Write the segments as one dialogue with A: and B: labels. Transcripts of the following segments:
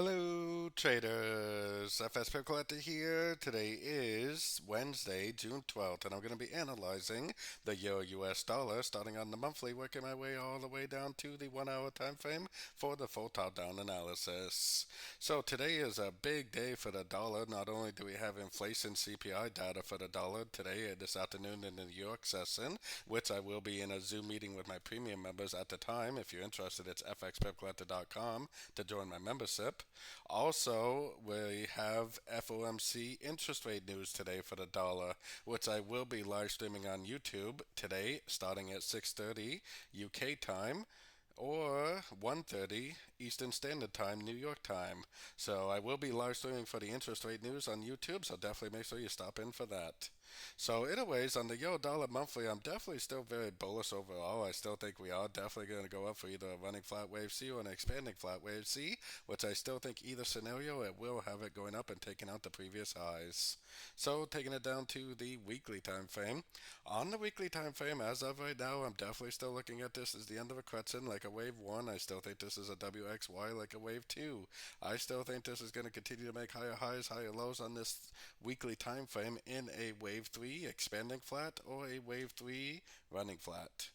A: Hello, traders. FX Pip Collector here. Today is Wednesday, June 12th, and I'm going to be analyzing the Euro US dollar starting on the monthly, working my way all the way down to the 1 hour time frame for the full top down analysis. So, today is a big day for the dollar. Not only do we have inflation CPI data for the dollar today, this afternoon in the New York session, which I will be in a Zoom meeting with my premium members at the time. If you're interested, it's fxpipcollector.com to join my membership. Also, we have FOMC interest rate news today for the dollar, which I will be live streaming on YouTube today, starting at 6:30 UK time or 1:30 Eastern Standard Time, New York time. So I will be live streaming for the interest rate news on YouTube, so definitely make sure you stop in for that. So, anyways, on the Euro Dollar monthly, I'm definitely still very bullish overall. I still think we are definitely going to go up for either a running flat wave C or an expanding flat wave C, which I still think either scenario it will have it going up and taking out the previous highs. So, taking it down to the weekly time frame. On the weekly time frame, as of right now, I'm definitely still looking at this as the end of a correction like a wave 1. I still think this is a WXY like a wave 2. I still think this is going to continue to make higher highs, higher lows on this weekly time frame in a wave 3 expanding flat or a wave 3 running flat.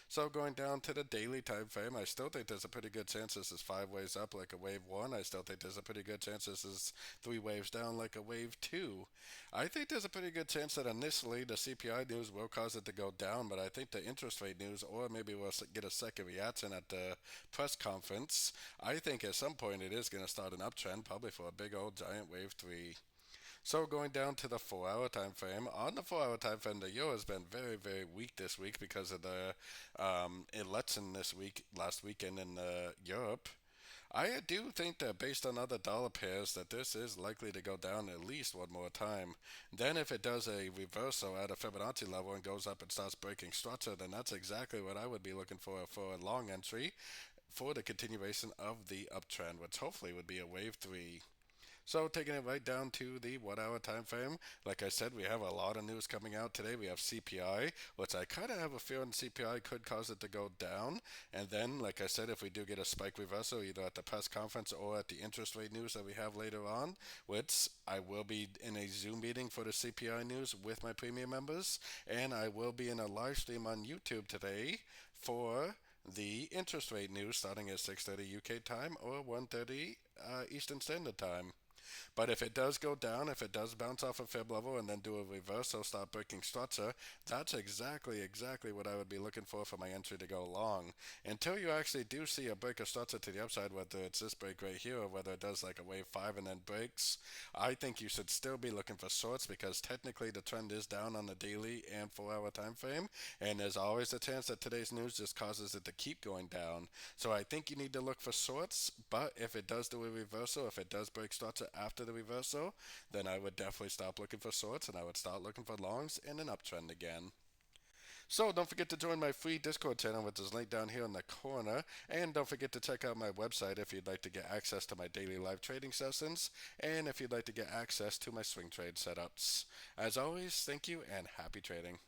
A: So going down to the daily time frame, I still think there's a pretty good chance this is 5 waves up like a wave 1. I still think there's a pretty good chance this is 3 waves down like a wave 2. I think there's a pretty good chance that initially the CPI news will cause it to go down, but I think the interest rate news, or maybe we'll get a second reaction at the press conference, I think at some point it is going to start an uptrend, probably for a big old giant wave 3. So going down to the 4 hour time frame, on the 4 hour time frame, the euro has been very, very weak this week because of the election this week, last weekend in Europe. I do think that based on other dollar pairs that this is likely to go down at least one more time. Then if it does a reversal at a Fibonacci level and goes up and starts breaking structure, then that's exactly what I would be looking for a long entry for the continuation of the uptrend, which hopefully would be a wave 3. So taking it right down to the 1 hour time frame, like I said, we have a lot of news coming out today. We have CPI, which I kind of have a feeling CPI could cause it to go down. And then, like I said, if we do get a spike reversal, either at the press conference or at the interest rate news that we have later on, which I will be in a Zoom meeting for the CPI news with my premium members, and I will be in a live stream on YouTube today for the interest rate news starting at 6:30 UK time or 1:30 Eastern Standard Time. But if it does go down, if it does bounce off a fib level and then do a reversal, start breaking structure, that's exactly what I would be looking for my entry to go long. Until you actually do see a break of structure to the upside, whether it's this break right here or whether it does like a wave 5 and then breaks, I think you should still be looking for shorts because technically the trend is down on the daily and 4 hour time frame, and there's always a chance that today's news just causes it to keep going down. So I think you need to look for shorts, but if it does do a reversal, if it does break structure after the reversal, then I would definitely stop looking for shorts and I would start looking for longs in an uptrend again. So don't forget to join my free Discord channel, which is linked down here in the corner. And don't forget to check out my website if you'd like to get access to my daily live trading sessions and if you'd like to get access to my swing trade setups. As always, thank you and happy trading.